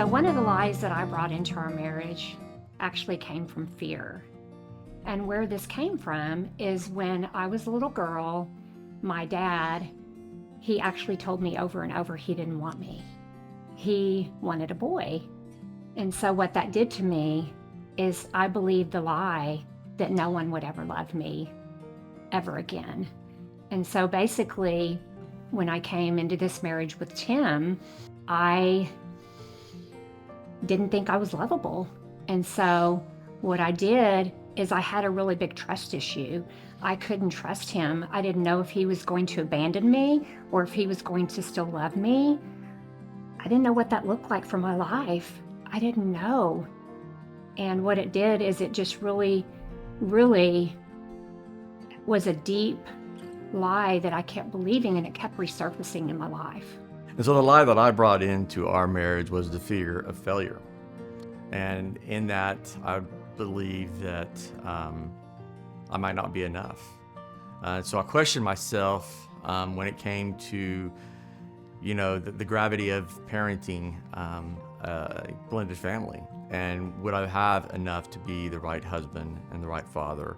one of the lies that I brought into our marriage actually came from fear. And where this came from is when I was a little girl, my dad, he actually told me over and over he didn't want me. He wanted a boy. And so what that did to me is I believed the lie that no one would ever love me ever again. And so basically, when I came into this marriage with Tim, I didn't think I was lovable. And so what I did is I had a really big trust issue. I couldn't trust him. I didn't know if he was going to abandon me or if he was going to still love me. I didn't know what that looked like for my life. I didn't know. And what it did is it just really, really was a deep lie that I kept believing, and it kept resurfacing in my life. And so the lie that I brought into our marriage was the fear of failure. And in that, I believed that I might not be enough. So I questioned myself when it came to, the gravity of parenting a blended family. And would I have enough to be the right husband and the right father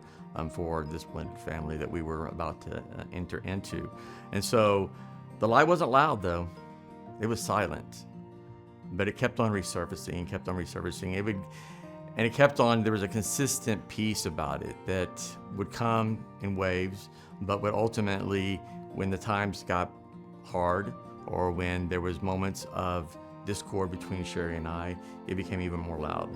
for this blended family that we were about to enter into? And so the lie wasn't loud, though. It was silent. But it kept on resurfacing, kept on resurfacing. There was a consistent peace about it that would come in waves, but would ultimately, when the times got hard or when there was moments of discord between Sherry and I, it became even more loud.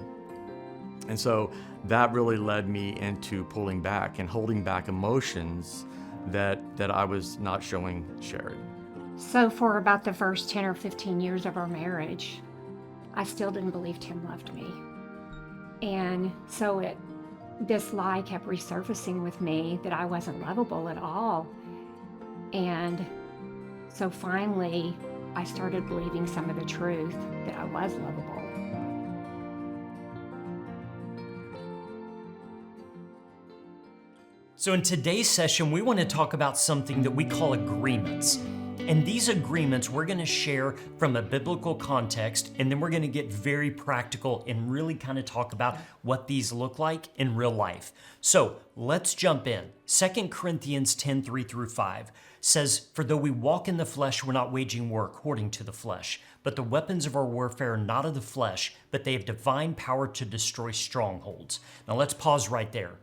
And so that really led me into pulling back and holding back emotions that I was not showing Sherry. So for about the first 10 or 15 years of our marriage, I still didn't believe Tim loved me. And so this lie kept resurfacing with me that I wasn't lovable at all. And so finally, I started believing some of the truth that I was lovable. So in today's session, we want to talk about something that we call agreements. And these agreements we're going to share from a biblical context, and then we're going to get very practical and really kind of talk about what these look like in real life. So let's jump in. 2 Corinthians 10:3-5 says, "For though we walk in the flesh, we're not waging war according to the flesh. But the weapons of our warfare are not of the flesh, but they have divine power to destroy strongholds." Now let's pause right there.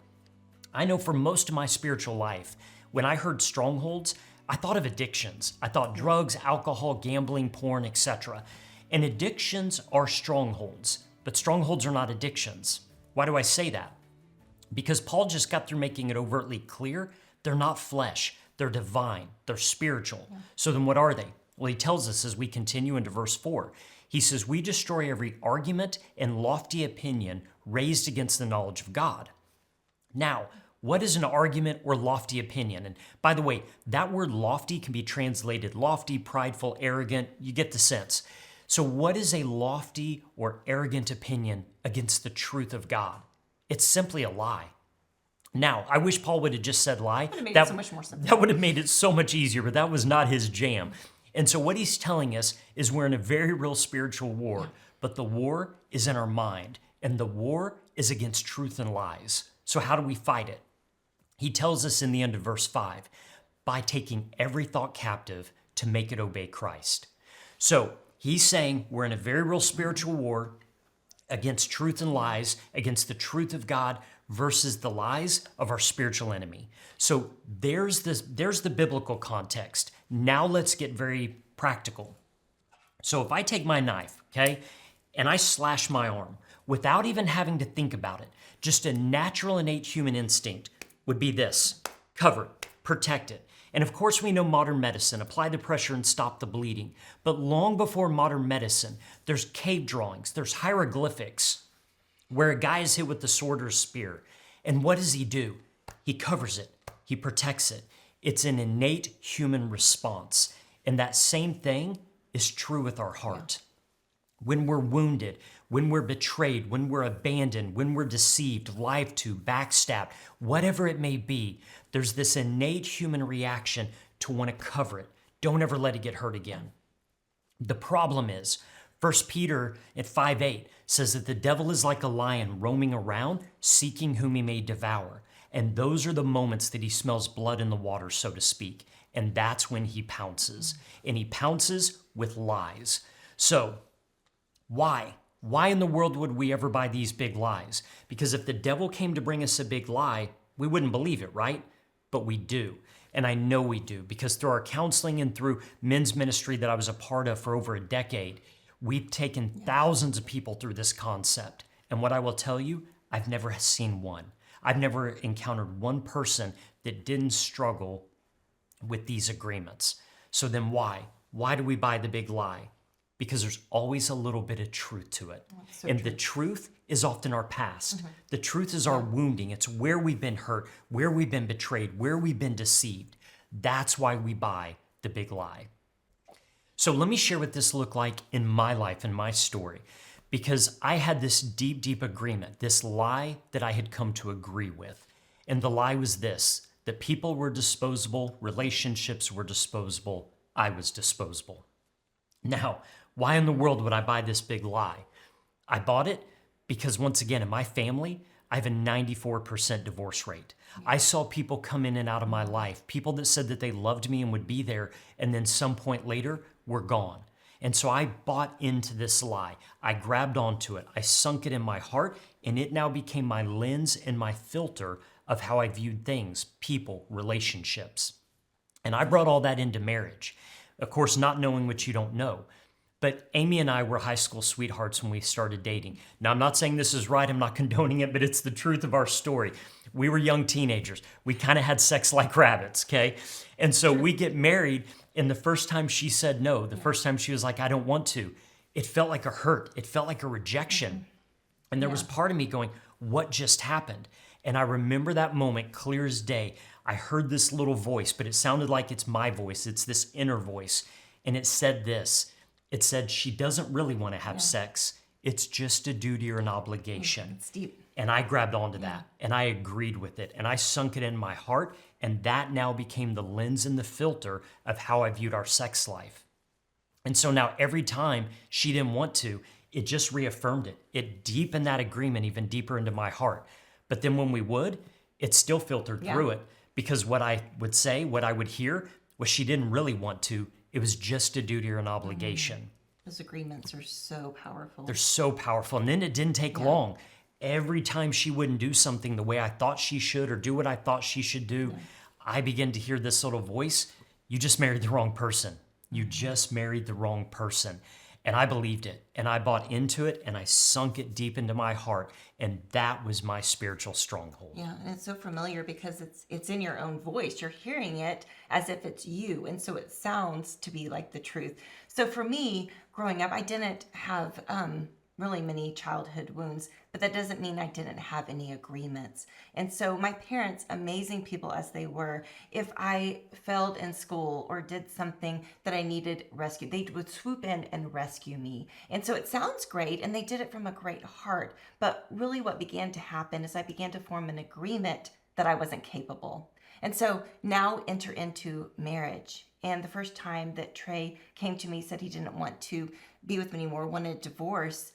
I know for most of my spiritual life, when I heard strongholds, I thought of addictions. I thought drugs, alcohol, gambling, porn, etc. And addictions are strongholds, but strongholds are not addictions. Why do I say that? Because Paul just got through making it overtly clear, they're not flesh, they're divine, they're spiritual. Yeah. So then what are they? Well, he tells us as we continue into verse 4. He says, "We destroy every argument and lofty opinion raised against the knowledge of God." Now, what is an argument or lofty opinion? And by the way, that word lofty can be translated lofty, prideful, arrogant. You get the sense. So what is a lofty or arrogant opinion against the truth of God? It's simply a lie. Now, I wish Paul would have just said lie. That would have made it so much more simple. That would have made it so much easier, but that was not his jam. And so what he's telling us is we're in a very real spiritual war, but the war is in our mind, and the war is against truth and lies. So how do we fight it? He tells us in the end of verse 5, by taking every thought captive to make it obey Christ. So he's saying we're in a very real spiritual war against truth and lies, against the truth of God versus the lies of our spiritual enemy. So there's the biblical context. Now let's get very practical. So if I take my knife, okay, and I slash my arm without even having to think about it, just a natural innate human instinct would be this: cover it, protect it. And of course we know modern medicine, apply the pressure and stop the bleeding. But long before modern medicine, there's cave drawings, there's hieroglyphics where a guy is hit with the sword or spear. And what does he do? He covers it, he protects it. It's an innate human response. And that same thing is true with our heart. When we're wounded, when we're betrayed, when we're abandoned, when we're deceived, lied to, backstabbed, whatever it may be, there's this innate human reaction to want to cover it. Don't ever let it get hurt again. The problem is, First Peter at 5:8 says that the devil is like a lion roaming around, seeking whom he may devour. And those are the moments that he smells blood in the water, so to speak. And that's when he pounces. And he pounces with lies. So, why? Why in the world would we ever buy these big lies? Because if the devil came to bring us a big lie, we wouldn't believe it, right? But we do. And I know we do, because through our counseling and through men's ministry that I was a part of for over a decade, we've taken thousands of people through this concept. And what I will tell you, I've never seen one. I've never encountered one person that didn't struggle with these agreements. So then why? Why do we buy the big lie? Because there's always a little bit of truth to it. So and true. the truth is often our past. The truth is our wounding. It's where we've been hurt, where we've been betrayed, where we've been deceived. That's why we buy the big lie. So let me share what this looked like in my life and my story, because I had this deep, deep agreement, this lie that I had come to agree with. And the lie was this, that people were disposable, relationships were disposable, I was disposable. Now, why in the world would I buy this big lie? I bought it because, once again, in my family, I have a 94% divorce rate. I saw people come in and out of my life, people that said that they loved me and would be there, and then some point later were gone. And so I bought into this lie. I grabbed onto it. I sunk it in my heart, and it now became my lens and my filter of how I viewed things, people, relationships. And I brought all that into marriage. Of course, not knowing what you don't know. But Amy and I were high school sweethearts when we started dating. Now, I'm not saying this is right. I'm not condoning it, but it's the truth of our story. We were young teenagers. We kind of had sex like rabbits, okay? And so we get married, and the first time she said no, the first time she was like, I don't want to, it felt like a hurt. It felt like a rejection. And there was part of me going, what just happened? And I remember that moment clear as day. I heard this little voice, but it sounded like it's my voice. It's this inner voice. And it said this. It said, she doesn't really want to have sex. It's just a duty or an obligation. It's deep. And I grabbed onto that and I agreed with it and I sunk it in my heart. And that now became the lens and the filter of how I viewed our sex life. And so now every time she didn't want to, it just reaffirmed it. It deepened that agreement even deeper into my heart. But then when we would, it still filtered through it, because what I would say, what I would hear was she didn't really want to. It was just a duty or an obligation. Those agreements are so powerful. They're so powerful. And then it didn't take long. Every time she wouldn't do something the way I thought she should or do what I thought she should do, I began to hear this little voice, you just married the wrong person. You just married the wrong person. And I believed it, and I bought into it, and I sunk it deep into my heart, and that was my spiritual stronghold. Yeah, and it's so familiar because it's in your own voice. You're hearing it as if it's you, and so it sounds to be like the truth. So for me, growing up, I didn't have really many childhood wounds, but that doesn't mean I didn't have any agreements. And so my parents, amazing people as they were, if I failed in school or did something that I needed rescue, they would swoop in and rescue me. And so it sounds great, and they did it from a great heart. But really what began to happen is I began to form an agreement that I wasn't capable. And so now enter into marriage. And the first time that Trey came to me, said he didn't want to be with me anymore, wanted a divorce,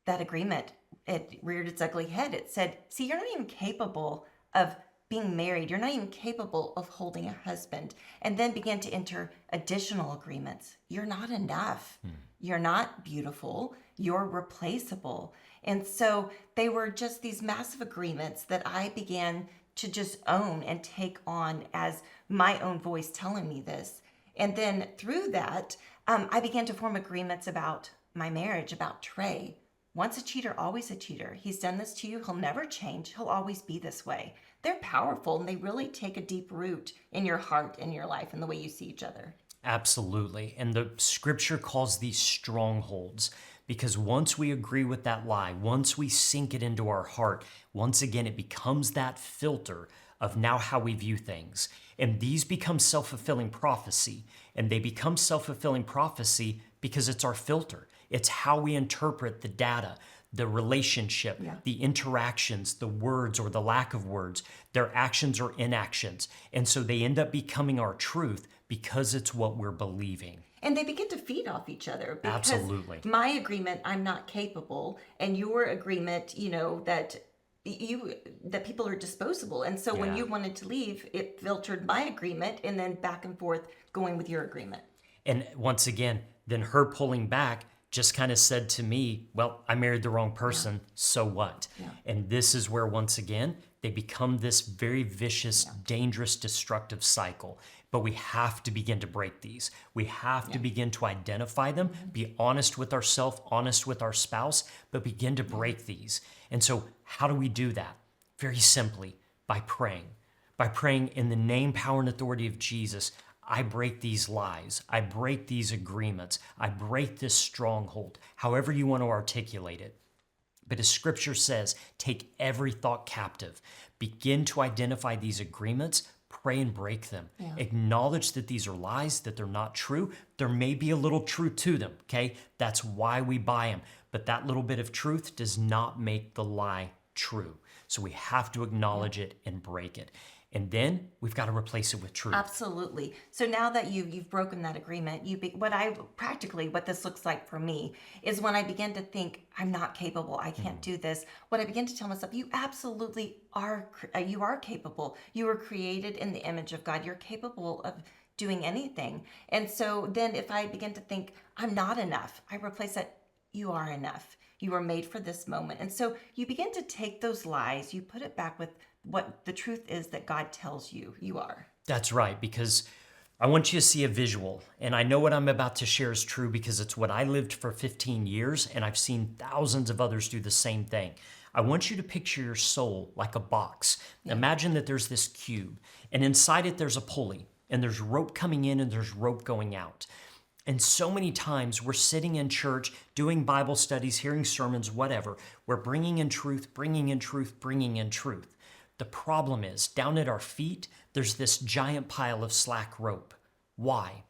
that agreement, it reared its ugly head. It said, see, you're not even capable of being married. You're not even capable of holding a husband. And then began to enter additional agreements. You're not enough. You're not beautiful. You're replaceable. And so they were just these massive agreements that I began to just own and take on as my own voice telling me this. And then through that, I began to form agreements about my marriage, about Trey. Once a cheater, always a cheater. He's done this to you. He'll never change. He'll always be this way. They're powerful, and they really take a deep root in your heart, in your life, and the way you see each other. Absolutely. And the scripture calls these strongholds, because once we agree with that lie, once we sink it into our heart, once again, it becomes that filter of now how we view things. And these become self-fulfilling prophecy. And they become self-fulfilling prophecy because it's our filter. It's how we interpret the data, the relationship, the interactions, the words or the lack of words, their actions or inactions. And so they end up becoming our truth because it's what we're believing. and they begin to feed off each other because Absolutely. my agreement, I'm not capable, and your agreement, that you that people are disposable. And so when Yeah. you wanted to leave, it filtered my agreement and then back and forth going with your agreement. And once again, then her pulling back just kind of said to me, well, I married the wrong person, so what? Yeah. And this is where, once again, they become this very vicious, dangerous, destructive cycle. But we have to begin to break these. We have to begin to identify them, be honest with ourselves, honest with our spouse, but begin to break these. And so, how do we do that? Very simply, by praying. By praying in the name, power, and authority of Jesus. I break these lies. I break these agreements. I break this stronghold, however you want to articulate it. But as scripture says, take every thought captive. Begin to identify these agreements, pray and break them. Acknowledge that these are lies, that they're not true. There may be a little truth to them, okay? That's why we buy them. But that little bit of truth does not make the lie true. So we have to acknowledge it and break it. And then we've got to replace it with truth. Absolutely. So now that you've broken that agreement, what this looks like for me is when I begin to think I'm not capable, I can't do this. What I begin to tell myself, you absolutely are. You are capable. You were created in the image of God. You're capable of doing anything. And so then if I begin to think I'm not enough, I replace that. You are enough. You were made for this moment. And so you begin to take those lies, you put it back with what the truth is that God tells you you are. That's right, because I want you to see a visual. And I know what I'm about to share is true because it's what I lived for 15 years, and I've seen thousands of others do the same thing. I want you to picture your soul like a box. Imagine that there's this cube, and inside it there's a pulley, and there's rope coming in and there's rope going out. And so many times we're sitting in church, doing Bible studies, hearing sermons, whatever. We're bringing in truth, bringing in truth, bringing in truth. The problem is, down at our feet, there's this giant pile of slack rope. Why?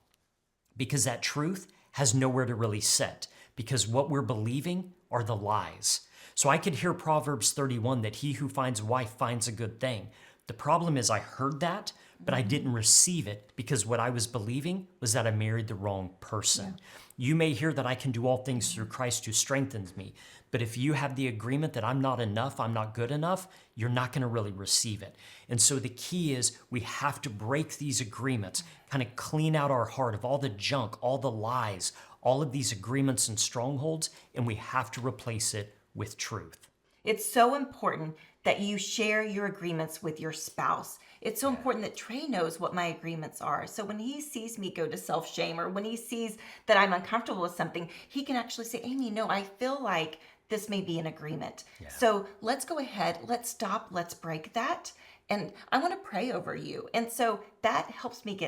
Because that truth has nowhere to really set, because what we're believing are the lies. So I could hear Proverbs 31 that he who finds a wife finds a good thing. The problem is I heard that, but I didn't receive it because what I was believing was that I married the wrong person. You may hear that I can do all things through Christ who strengthens me, but if you have the agreement that I'm not enough, I'm not good enough, you're not going to really receive it. And so the key is we have to break these agreements, kind of clean out our heart of all the junk, all the lies, all of these agreements and strongholds, and we have to replace it with truth. It's so important that you share your agreements with your spouse. It's so important that Trey knows what my agreements are. So when he sees me go to self-shame or when he sees that I'm uncomfortable with something, he can actually say, Amy, no, I feel like this may be an agreement. So let's go ahead, let's stop, let's break that. And I want to pray over you. And so that helps me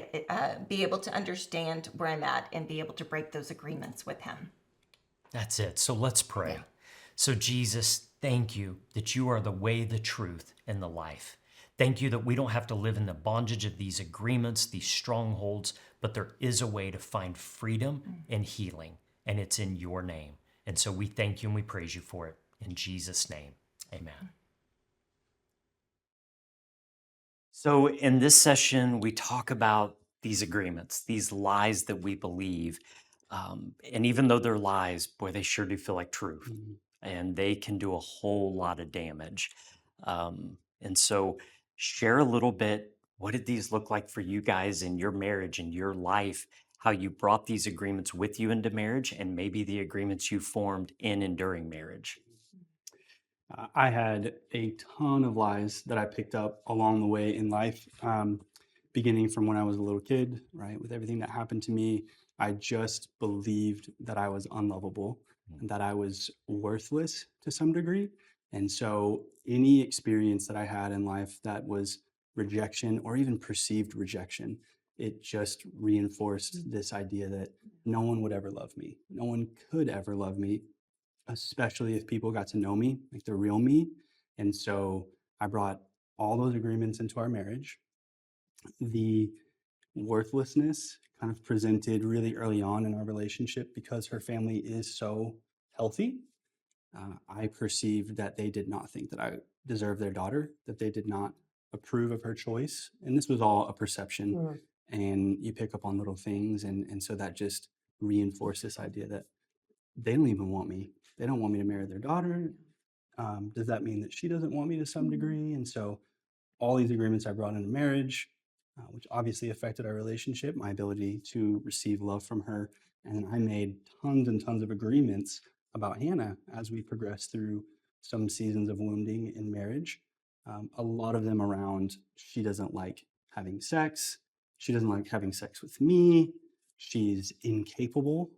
be able to understand where I'm at and be able to break those agreements with him. That's it. So let's pray. So Jesus, thank you that you are the way, the truth, and the life. Thank you that we don't have to live in the bondage of these agreements, these strongholds, but there is a way to find freedom and healing, and it's in your name. And so we thank you and we praise you for it. In Jesus' name, amen. So in this session, we talk about these agreements, these lies that we believe. And even though they're lies, boy, they sure do feel like truth. And they can do a whole lot of damage. And so share a little bit, what did these look like for you guys in your marriage, in your life, how you brought these agreements with you into marriage, and maybe the agreements you formed in and during marriage? I had a ton of lies that I picked up along the way in life, beginning from when I was a little kid, right? With everything that happened to me, I just believed that I was unlovable and that I was worthless to some degree. And so any experience that I had in life that was rejection or even perceived rejection, it just reinforced this idea that no one would ever love me. No one could ever love me, especially if people got to know me, like the real me. And so I brought all those agreements into our marriage. The worthlessness kind of presented really early on in our relationship because her family is so healthy. I perceived that they did not think that I deserved their daughter, that they did not approve of her choice. And this was all a perception. And you pick up on little things. And so that just reinforce this idea that they don't even want me. They don't want me to marry their daughter. Does that mean that she doesn't want me to some degree? And so all these agreements I brought into marriage, which obviously affected our relationship, my ability to receive love from her. And I made tons and tons of agreements about Hannah as we progressed through some seasons of wounding in marriage. A lot of them around she doesn't like having sex. She doesn't like having sex with me. She's incapable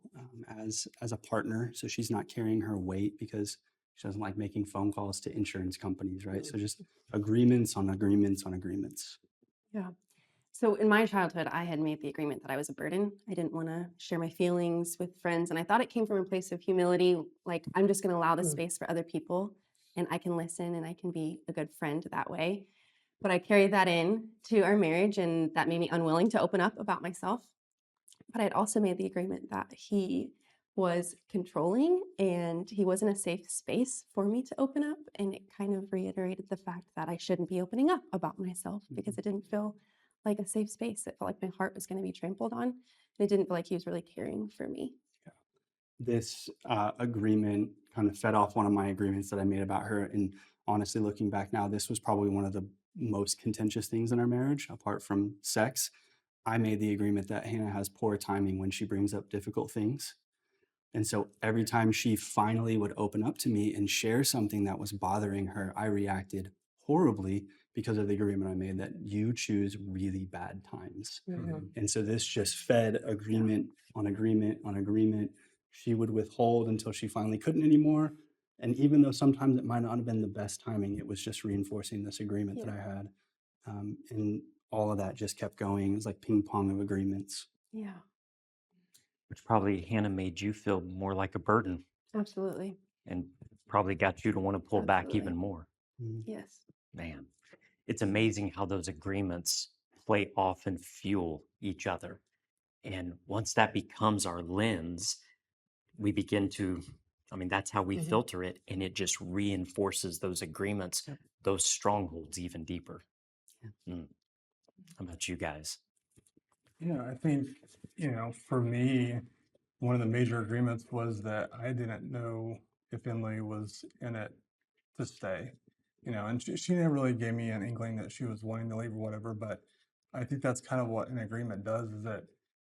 as a partner. So she's not carrying her weight because she doesn't like making phone calls to insurance companies, right? So just agreements on agreements on agreements. Yeah. So in my childhood, I had made the agreement that I was a burden. I didn't want to share my feelings with friends. And I thought it came from a place of humility. Like, I'm just going to allow the space for other people and I can listen and I can be a good friend that way. But I carried that in to our marriage and that made me unwilling to open up about myself. But I had also made the agreement that he was controlling and he wasn't a safe space for me to open up. And it kind of reiterated the fact that I shouldn't be opening up about myself because it didn't feel like a safe space. It felt like my heart was going to be trampled on. And it didn't feel like he was really caring for me. This agreement kind of fed off one of my agreements that I made about her. And honestly, looking back now, this was probably one of the most contentious things in our marriage, apart from sex. I made the agreement that Hannah has poor timing when she brings up difficult things. And so every time she finally would open up to me and share something that was bothering her, I reacted horribly because of the agreement I made that you choose really bad times. And so this just fed agreement on agreement on agreement. She would withhold until she finally couldn't anymore. And even though sometimes it might not have been the best timing, it was just reinforcing this agreement that I had. And all of that just kept going. It was like ping pong of agreements. Yeah, Which probably, Hannah, made you feel more like a burden absolutely. and probably got you to want to pull back Absolutely. even more. Yes. Man, it's amazing how those agreements play off and fuel each other. And once that becomes our lens, we begin to, I mean, that's how we filter it. And it just reinforces those agreements, those strongholds even deeper. Mm. How about you guys? Yeah, I think, for me, one of the major agreements was that I didn't know if Emily was in it to stay, and she never really gave me an inkling that she was wanting to leave or whatever, but I think that's kind of what an agreement does, is that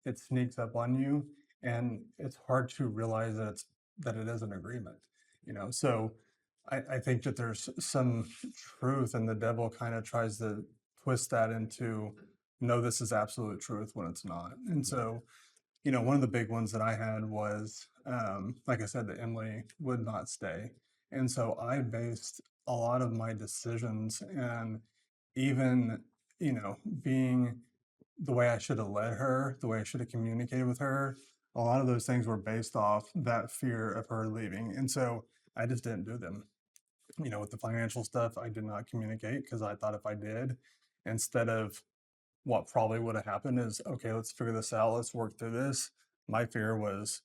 it sneaks up on you and it's hard to realize that it is an agreement, so I think that there's some truth, and the devil kind of tries to twist that into, no, this is absolute truth when it's not. And so, one of the big ones that I had was, like I said, that Emily would not stay. And so I based a lot of my decisions, and even, being the way I should have led her, the way I should have communicated with her, a lot of those things were based off that fear of her leaving. And so I just didn't do them. With the financial stuff, I did not communicate because I thought if I did, instead of what probably would have happened is, okay, let's figure this out, let's work through this. My fear was,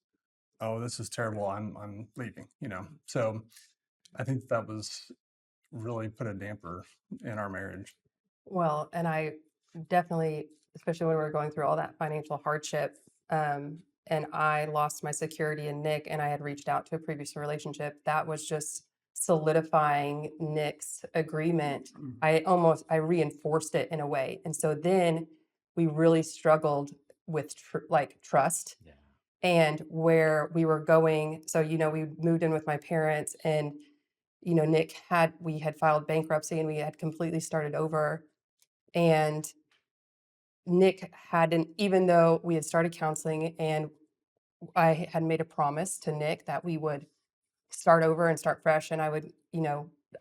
oh, this is terrible, I'm leaving, So I think that was really put a damper in our marriage. Well, and I definitely, especially when we were going through all that financial hardship, and I lost my security in Nick, and I had reached out to a previous relationship, that was just solidifying Nick's agreement. I reinforced it in a way. And so then we really struggled with trust Yeah. and where we were going. So, we moved in with my parents, and we had filed bankruptcy and we had completely started over. And Nick hadn't, even though we had started counseling and I had made a promise to Nick that we would start over and start fresh. And I would,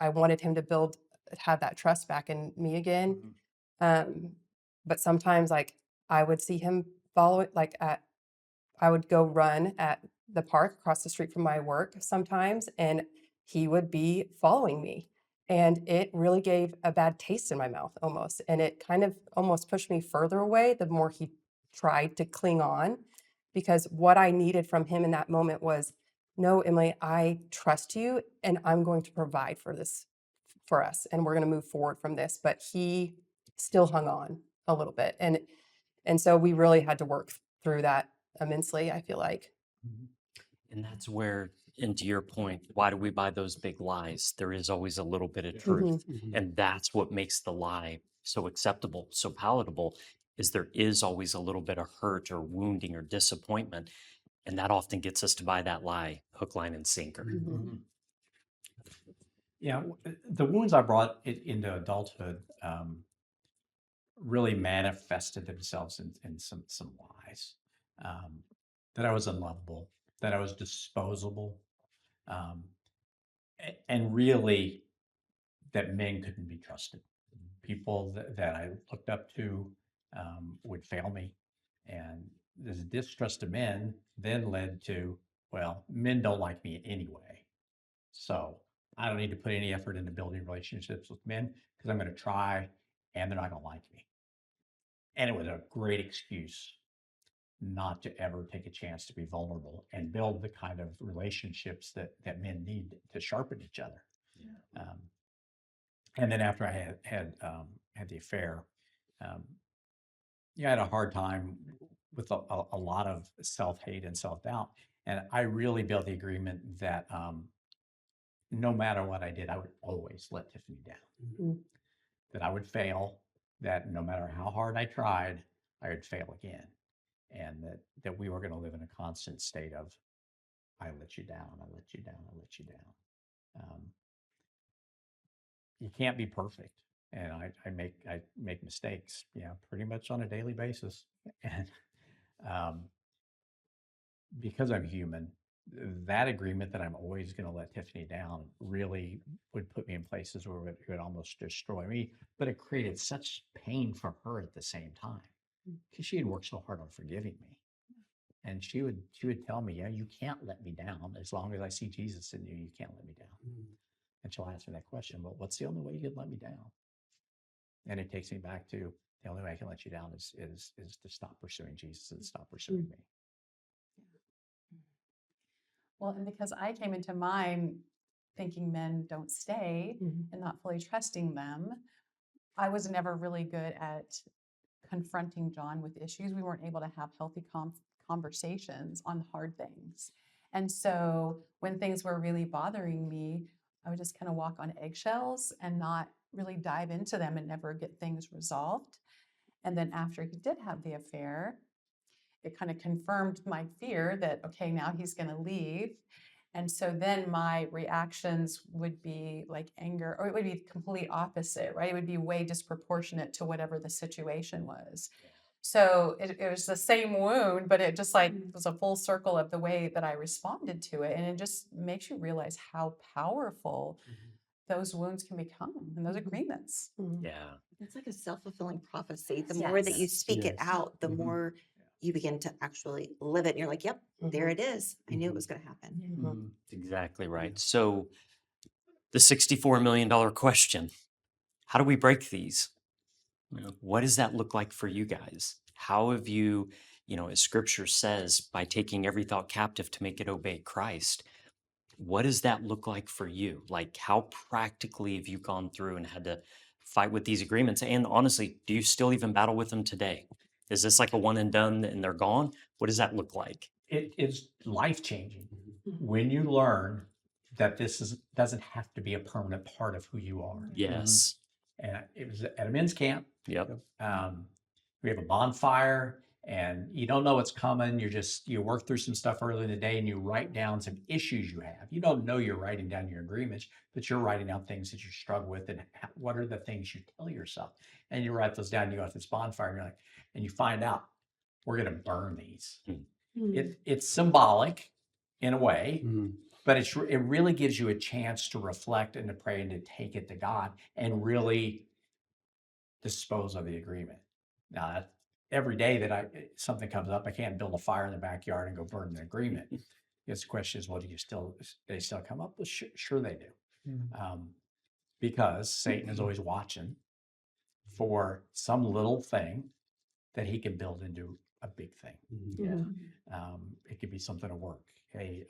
I wanted him to have that trust back in me again. But sometimes I would see him follow it, I would go run at the park across the street from my work sometimes, and he would be following me. And it really gave a bad taste in my mouth almost. And it kind of almost pushed me further away the more he tried to cling on. Because what I needed from him in that moment was, no, Emily, I trust you and I'm going to provide for this for us. And we're going to move forward from this. But he still hung on a little bit. And so we really had to work through that immensely, I feel like. And that's where, and to your point, why do we buy those big lies? There is always a little bit of truth. And that's what makes the lie so acceptable, so palatable, is there is always a little bit of hurt or wounding or disappointment. And that often gets us to buy that lie, hook, line, and sinker. Yeah, the wounds I brought into adulthood really manifested themselves in some lies. That I was unlovable, that I was disposable, and really that men couldn't be trusted. People that I looked up to would fail me. And this distrust of men then led to, well, men don't like me anyway. So I don't need to put any effort into building relationships with men because I'm going to try and they're not going to like me. And it was a great excuse not to ever take a chance to be vulnerable and build the kind of relationships that men need to sharpen each other. And then after I had the affair, I had a hard time with a lot of self-hate and self-doubt. And I really built the agreement that no matter what I did, I would always let Tiffany down. That I would fail, that no matter how hard I tried, I would fail again. And that we were going to live in a constant state of, I let you down, I let you down, I let you down. You can't be perfect. And I make mistakes, pretty much on a daily basis. And because I'm human, that agreement that I'm always going to let Tiffany down really would put me in places where it would almost destroy me. But it created such pain for her at the same time because she had worked so hard on forgiving me. And she would tell me, you can't let me down. As long as I see Jesus in you, you can't let me down. And she'll ask me that question, well, what's the only way you can let me down? And it takes me back to the only way I can let you down is to stop pursuing Jesus and stop pursuing me. Well, and because I came into mine thinking men don't stay and not fully trusting them, I was never really good at confronting John with issues. We weren't able to have healthy conversations on hard things. And so when things were really bothering me, I would just kind of walk on eggshells and not really dive into them and never get things resolved. And then after he did have the affair, it kind of confirmed my fear that, okay, now he's going to leave. And so then my reactions would be like anger, or it would be complete opposite, right? It would be way disproportionate to whatever the situation was. So it was the same wound, but it just like was a full circle of the way that I responded to it. And it just makes you realize how powerful those wounds can become and those agreements. Yeah. It's like a self-fulfilling prophecy. The more that you speak it out, the more you begin to actually live it. And you're like, yep, there it is. I knew it was going to happen. That's exactly right. So the $64 million question, how do we break these? What does that look like for you guys? How have you, as scripture says, by taking every thought captive to make it obey Christ, what does that look like for you? Like, how practically have you gone through and had to fight with these agreements? And honestly, do you still even battle with them today? Is this like a one and done and they're gone? What does that look like? It is life-changing when you learn that doesn't have to be a permanent part of who you are. Yes. And it was at a men's camp. Yep. We have a bonfire and you don't know what's coming. You work through some stuff early in the day and you write down some issues you have. You don't know you're writing down your agreements, but you're writing down things that you struggle with and what are the things you tell yourself. And you write those down, you go to this bonfire and you're like, and you find out we're going to burn these. It's symbolic in a way, but it really gives you a chance to reflect and to pray and to take it to God and really dispose of the agreement. Now, every day that something comes up, I can't build a fire in the backyard and go burn an agreement. Because the question is, well, do they still come up? Well, sure they do. Because Satan is always watching for some little thing that he can build into a big thing. It could be something at work. Hey,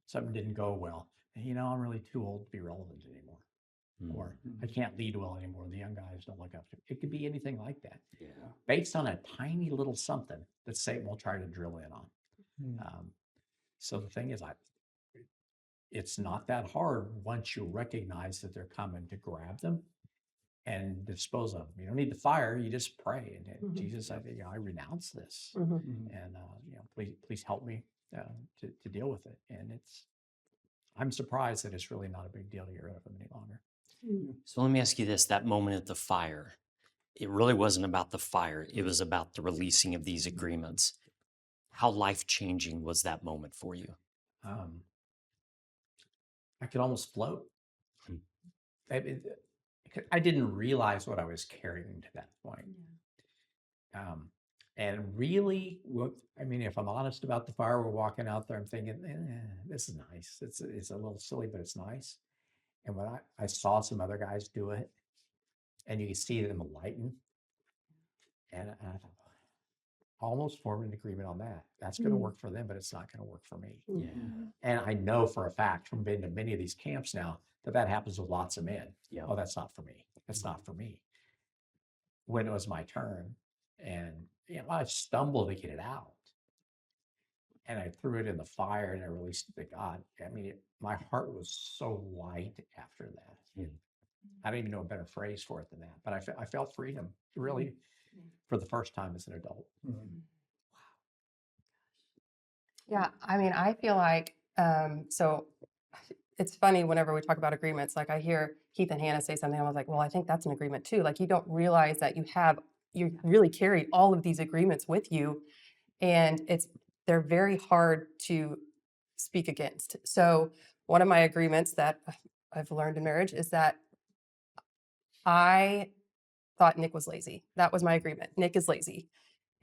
something didn't go well. I'm really too old to be relevant anymore. Or I can't lead well anymore. The young guys don't look up to me. It could be anything like that. based on a tiny little something that Satan will try to drill in on. So the thing is, it's not that hard once you recognize that they're coming to grab them and dispose of them. You don't need the fire; you just pray. And Jesus, I renounce this, and please help me to deal with it. And I'm surprised that it's really not a big deal to get rid of them any longer. So let me ask you this, that moment at the fire, it really wasn't about the fire. It was about the releasing of these agreements. How life-changing was that moment for you? I could almost float. I didn't realize what I was carrying to that point. And really, if I'm honest about the fire, we're walking out there, I'm thinking, this is nice. It's a little silly, but it's nice. And when I saw some other guys do it, and you can see them lighten, and I thought, almost formed an agreement on that. That's going to work for them, but it's not going to work for me. Yeah. And I know for a fact from being to many of these camps now that happens with lots of men. Yeah. Oh, that's not for me. That's not for me. When it was my turn, and I stumbled to get it out, and I threw it in the fire, and I released it to God. My heart was so light after that. I don't even know a better phrase for it than that, but I felt freedom really for the first time as an adult. Yeah, I mean, I feel like, so it's funny whenever we talk about agreements, like I hear Keith and Hannah say something, I was like, well, I think that's an agreement too. Like you don't realize that you really carry all of these agreements with you, and they're very hard to speak against. So one of my agreements that I've learned in marriage is that I thought Nick was lazy. That was my agreement. Nick is lazy.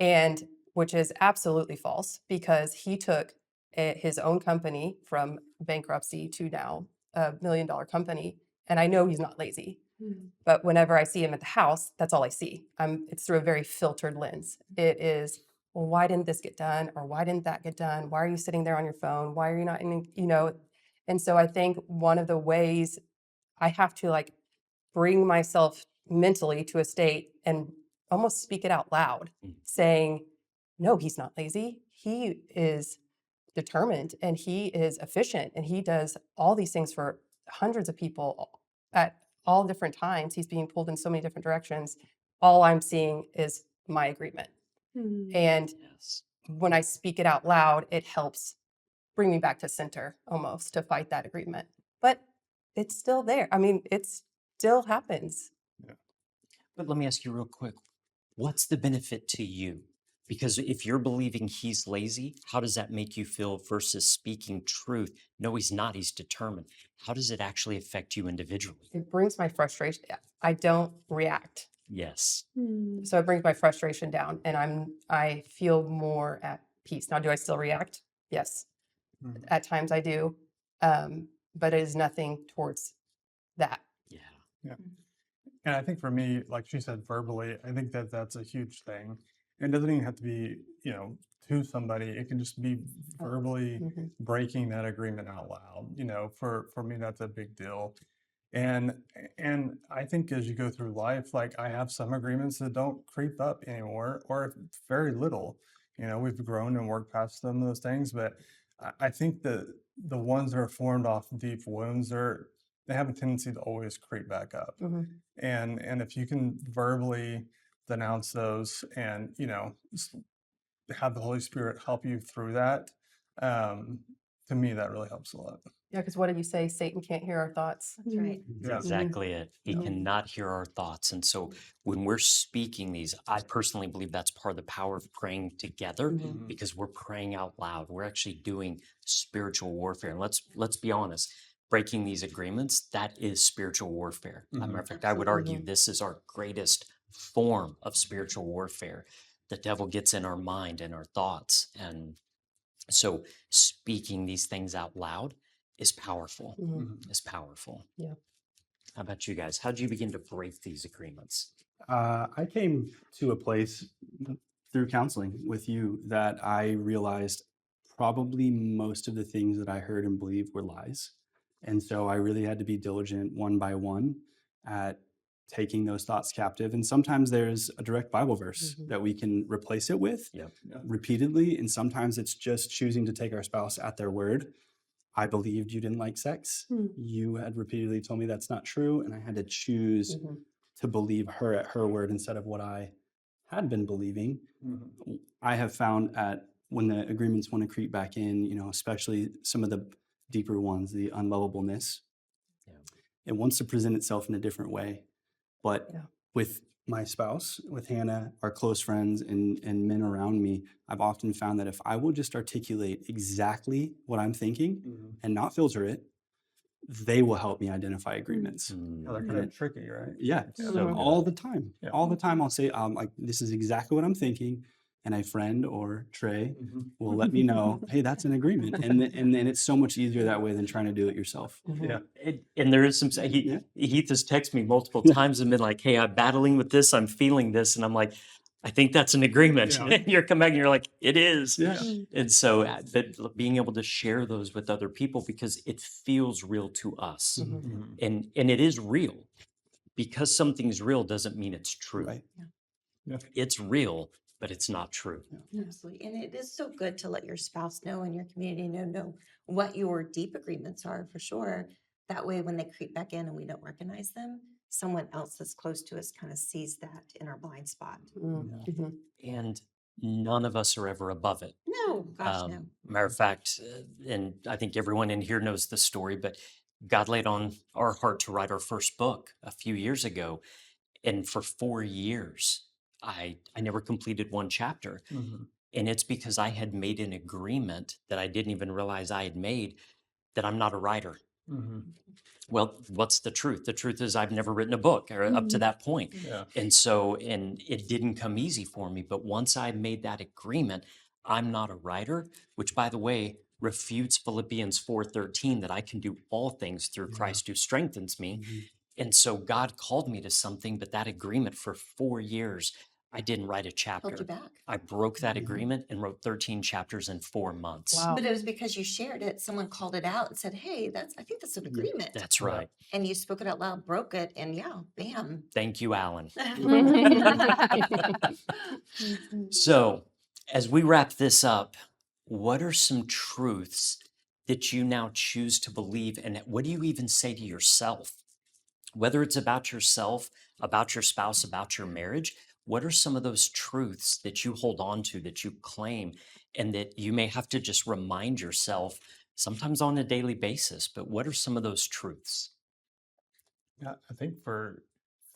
And which is absolutely false, because he took his own company from bankruptcy to now $1 million company. And I know he's not lazy. But whenever I see him at the house, that's all I see. It's through a very filtered lens. It is, well, why didn't this get done? Or why didn't that get done? Why are you sitting there on your phone? Why are you not in, And so I think one of the ways I have to bring myself mentally to a state and almost speak it out loud, saying, no, he's not lazy. He is determined, and he is efficient, and he does all these things for hundreds of people at all different times. He's being pulled in so many different directions. All I'm seeing is my agreement. And when I speak it out loud, it helps bring me back to center almost, to fight that agreement. But it's still there. It still happens. But let me ask you real quick, what's the benefit to you? Because if you're believing he's lazy, how does that make you feel versus speaking truth? No, he's not. He's determined. How does it actually affect you individually? It brings my frustration. I don't react. Yes. So it brings my frustration down, and I feel more at peace. Now, do I still react? Yes. At times I do. But it is nothing towards that. Yeah. And I think for me, like she said, verbally, I think that's a huge thing. It doesn't even have to be, to somebody. It can just be verbally breaking that agreement out loud. For me, that's a big deal. And I think as you go through life, I have some agreements that don't creep up anymore, or very little. We've grown and worked past some of those things, but I think that the ones that are formed off deep wounds they have a tendency to always creep back up. And if you can verbally denounce those and have the Holy Spirit help you through that, to me that really helps a lot. Yeah, because what did you say? Satan can't hear our thoughts. That's right. That's exactly it. He cannot hear our thoughts. And so when we're speaking these, I personally believe that's part of the power of praying together, because we're praying out loud. We're actually doing spiritual warfare. And let's be honest, breaking these agreements, that is spiritual warfare. As a matter of fact, I would argue this is our greatest form of spiritual warfare. The devil gets in our mind and our thoughts. And so speaking these things out loud is powerful. Is powerful. Yeah. How about you guys? How did you begin to break these agreements? I came to a place through counseling with you that I realized probably most of the things that I heard and believed were lies. And so I really had to be diligent one by one at taking those thoughts captive. And sometimes there's a direct Bible verse Mhm. that we can replace it with Yep. repeatedly. And sometimes it's just choosing to take our spouse at their word. I believed you didn't like sex. Mm. You had repeatedly told me that's not true. And I had to choose Mhm. to believe her at her word instead of what I had been believing. I have found at when the agreements want to creep back in, especially some of the deeper ones, the unlovableness, Yeah. it wants to present itself in a different way. But Yeah. with my spouse, with Hannah, our close friends, and men around me, I've often found that if I will just articulate exactly what I'm thinking and not filter it, they will help me identify agreements. Mm. Yeah, they're And kind of it- tricky, right? Yeah, So all good. the time. Yeah. All the time I'll say, like, this is exactly what I'm thinking. And a friend or Trey will let me know, hey, that's an agreement. And then it's so much easier that way than trying to do it yourself. Yeah. And there is some, Yeah. Heath has texted me multiple Yeah. times and been like, hey, I'm battling with this, I'm feeling this. And I'm like, I think that's an agreement. Yeah. And you're coming back and you're like, it is. Yeah. And so but being able to share those with other people because it feels real to us. Mhm. And it is real. Because something's real doesn't mean it's true. Right. Yeah. It's real, but it's not true. Absolutely. And it is so good to let your spouse know and your community know what your deep agreements are for sure. That way, when they creep back in and we don't recognize them, someone else that's close to us kind of sees that in our blind spot. Mhm. And none of us are ever above it. No, gosh, no. Matter of fact, and I think everyone in here knows the story, but God laid on our heart to write our first book a few years ago. And for 4 years, I never completed one chapter. And it's because I had made an agreement that I didn't even realize I had made that I'm not a writer. Well, what's the truth? The truth is I've never written a book or up to that point. Yeah. And it didn't come easy for me. But once I made that agreement, I'm not a writer, which by the way, refutes Philippians 4:13 that I can do all things through Yeah. Christ who strengthens me. Mhm. And so God called me to something, but that agreement for 4 years, I didn't write a Held you chapter. back. I broke that Mhm. agreement and wrote 13 chapters in 4 months. Wow. But it was because you shared it. Someone called it out and said, hey, I think that's an agreement. That's Yeah. right. And you spoke it out loud, broke it, and yeah, bam. Thank you, Alan. Mhm. So, as we wrap this up, what are some truths that you now choose to believe? And what do you even say to yourself? Whether it's about yourself, about your spouse, about your marriage, what are some of those truths that you hold on to, that you claim, and that you may have to just remind yourself sometimes on a daily basis? But what are some of those truths? Yeah, I think for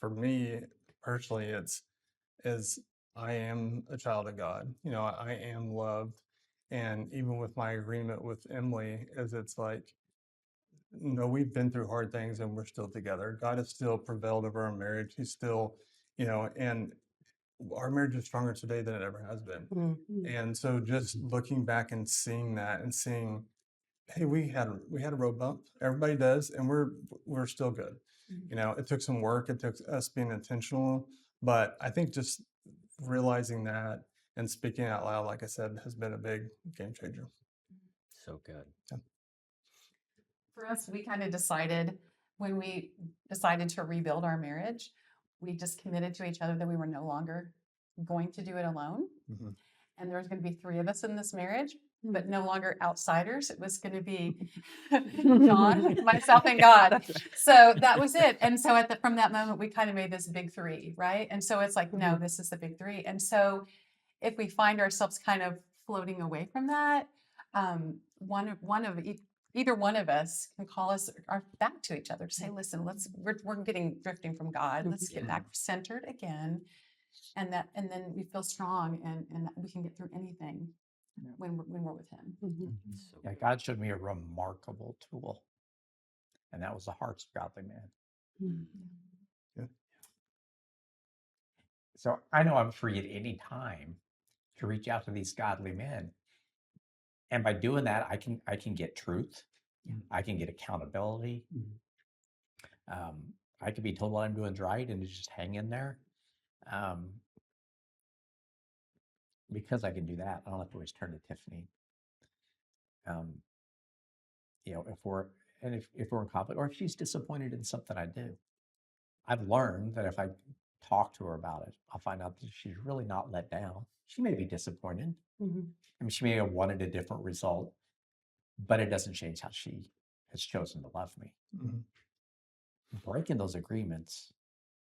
me personally, it's is I am a child of God. I am loved, and even with my agreement with Emily, is it's like, no, we've been through hard things and we're still together. God has still prevailed over our marriage. He's still, and our marriage is stronger today than it ever has been. Mhm. And so just looking back and seeing that and seeing, hey, we had a road bump. Everybody does, and we're still good. It took some work. It took us being intentional, but I think just realizing that and speaking out loud, like I said, has been a big game changer. So good. For us, we kind of decided when we decided to rebuild our marriage, we just committed to each other that we were no longer going to do it alone. Mhm. And there was going to be 3 of us in this marriage, but no longer outsiders. It was going to be John, myself, and God. So that was it. And so from that moment, we kind of made this big 3, right? And so it's like, no, this is the big 3. And so if we find ourselves kind of floating away from that, either one of us can call us back to each other to say, listen, we're drifting from God. Let's get back centered again. And then we feel strong and that we can get through anything when we're with him. So Yeah, good. God showed me a remarkable tool, and that was the hearts of godly men. So I know I'm free at any time to reach out to these godly men. And by doing that, I can get truth. I can get accountability. I can be told what I'm doing is right and just hang in there. Because I can do that, I don't have to always turn to Tiffany. If we're in conflict, or if she's disappointed in something I do, I've learned that if I talk to her about it, I'll find out that she's really not let down. She may be disappointed. Mhm. I mean, she may have wanted a different result, but it doesn't change how she has chosen to love me. Mhm. Breaking those agreements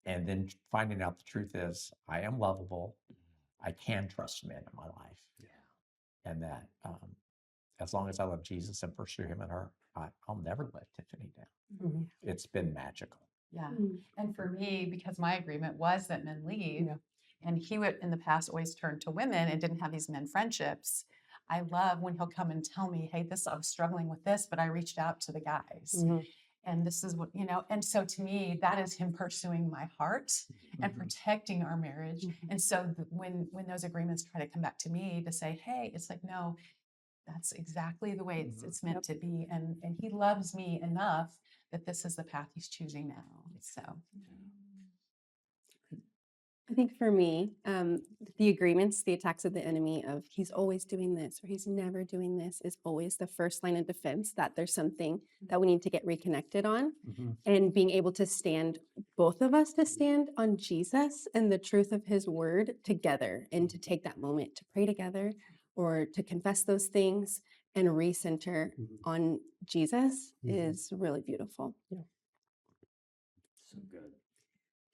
and then finding out the truth is I am lovable. I can trust men in my life. And that as long as I love Jesus and pursue him and her, I'll never let Tiffany down. Mhm. It's been magical. Yeah. Mm. And for me, because my agreement was that men leave, Yeah. and he would in the past always turn to women and didn't have these men friendships. I love when he'll come and tell me, hey, I was struggling with this, but I reached out to the guys. Mhm. And this is what, and so to me, that is him pursuing my heart and Mhm. protecting our marriage. Mhm. And so when those agreements try to come back to me to say, hey, it's like, no, that's exactly the way it's meant to be. And he loves me enough that this is the path he's choosing now. So I think for me, the agreements, the attacks of the enemy of he's always doing this or he's never doing this is always the first line of defense that there's something that we need to get reconnected on. Mhm. And being able to stand, both of us to stand on Jesus and the truth of his word together and to take that moment to pray together or to confess those things and recenter Mhm. on Jesus Mhm. is really beautiful. So good.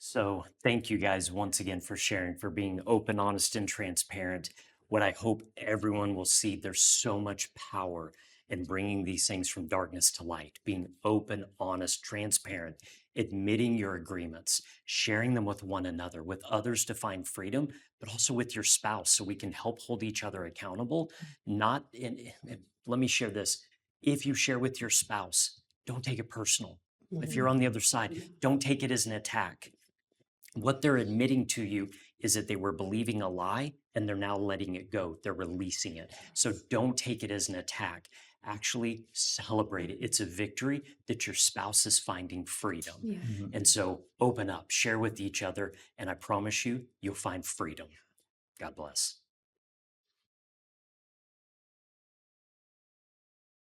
So, thank you guys once again for sharing, for being open, honest, and transparent. What I hope everyone will see, there's so much power in bringing these things from darkness to light, being open, honest, transparent, admitting your agreements, sharing them with one another, with others to find freedom, but also with your spouse so we can help hold each other accountable. Not in, let me share this. If you share with your spouse, don't take it personal. If you're on the other side, don't take it as an attack. What they're admitting to you is that they were believing a lie and they're now letting it go. They're releasing it. So don't take it as an attack. Actually celebrate it. It's a victory that your spouse is finding freedom. Yeah. Mhm. And so open up, share with each other, and I promise you, you'll find freedom. God bless.